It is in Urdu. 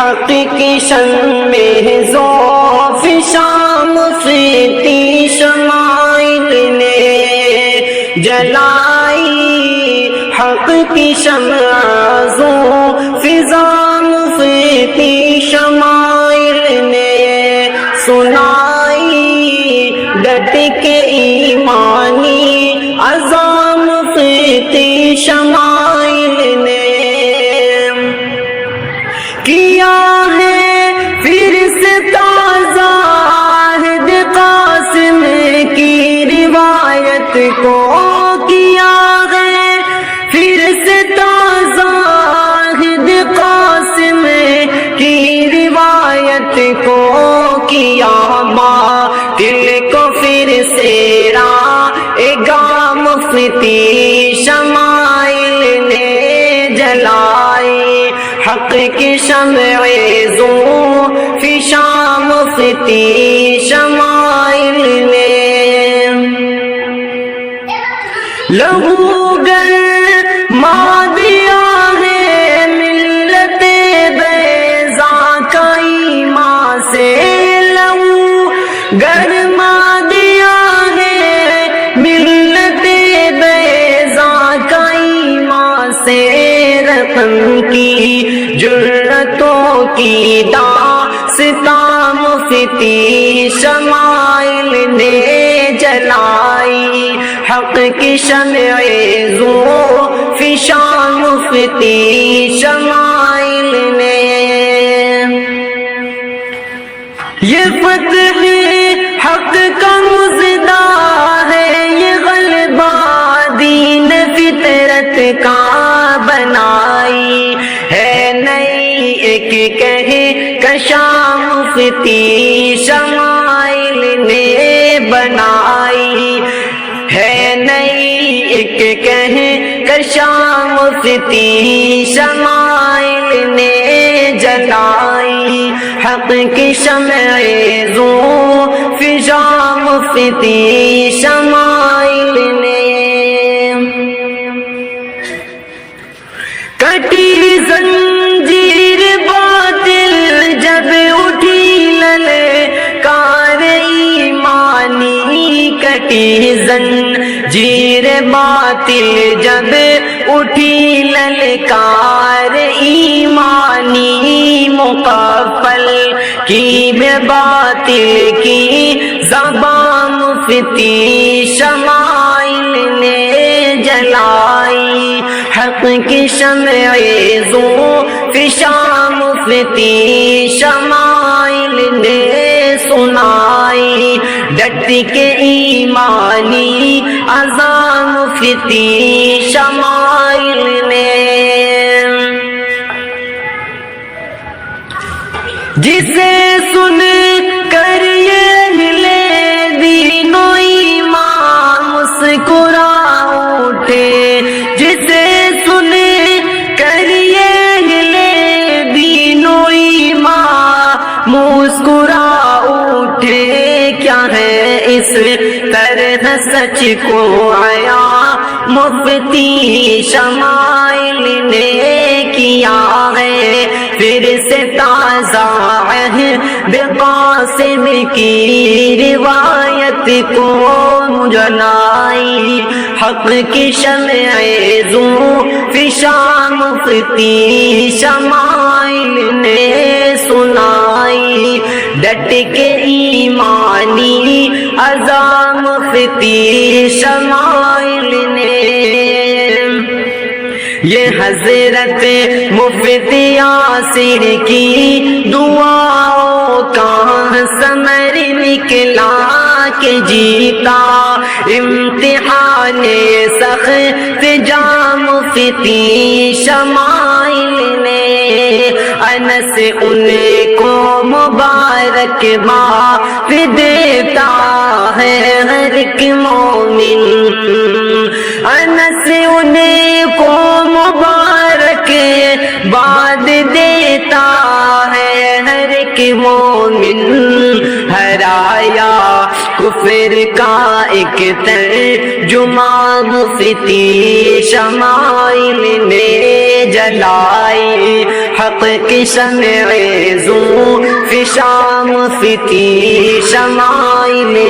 حق کی شمع ذوف شام فتی شمائل نے جلائی، حق کی شمع ذوف شام فتی شمائل نے سنائی، ڈٹ کے ایمانی عزام فتی شمائل نے کیا ہے پھر سے تازہ عہد قاسم کی روایت کو، کیا ہے پھر سے تازہ عہد قاسم کی روایت کو، کیا باطل کو پھر سے گام فتی شمائل نے جلائی، حق کی شمع ذوف شام فتی شمائل نے لہو گرما دیا ہے ملت بیضا کا ایمان سے، لہو گرما دیا ہے ملت بیضا کا ایمان سے، رقم کی جرتوں کی داستان مفتی شمائل نے جلائی، حق کی شمع ذوف شام مفتی شمائل نے یہ فتح حق کا مزدہ ہے، یہ غلبہ دین فطرت کا بنائی ہے، نئی ایک کہے کشام مفتی شمائل نے بنائی ہے، نئی ایک کہے کشام مفتی شمائل نے جلائی، حق کی شمع ذوف شام مفتی شمائل نے کٹی زنجیر باطل جب اٹھی للکار ایمانی، کٹی زنجیر باطل جب اٹھی للکار ایمانی، مقفل کی بے باطل کی زبان مفتی شمائل نے جلائی، حق کی شمع ذوف شام مفتی شمائل نے سنائی، ڈٹ کے ایمانی عزام مفتی شمائل نے جسے سن کر یہ اہل دین و ایمان مسکرا اٹھے، جسے سن کر یہ اہل دین و ایمان مسکرا اٹھے، کیا ہے اس طرح سچ کو آیا مفتی شمائل نے کیا ہے، پھر سے تازہ عہد قاسم کی روایت کو جلائی، حق کی شمع ذوف شام مفتی شمائل نے سنائی، ڈٹ کے ایمانی عزام مفتی شمائل نے یہ حضرت مفتی یاسر کی دعاؤں کا ثمر نکلا کہ جیتا امتحان سخت جام مفتی شمائل نے، انس ان کو مبارک باد دیتا ہے ہر ایک مومن، انس ان کو مبارک باد دیتا ہے ہر ایک مومن، ہرایا کفر کا ایک ترجمہ مفتی شمائل نے جلائی، حق کی شمع زو فشام فتی شمائل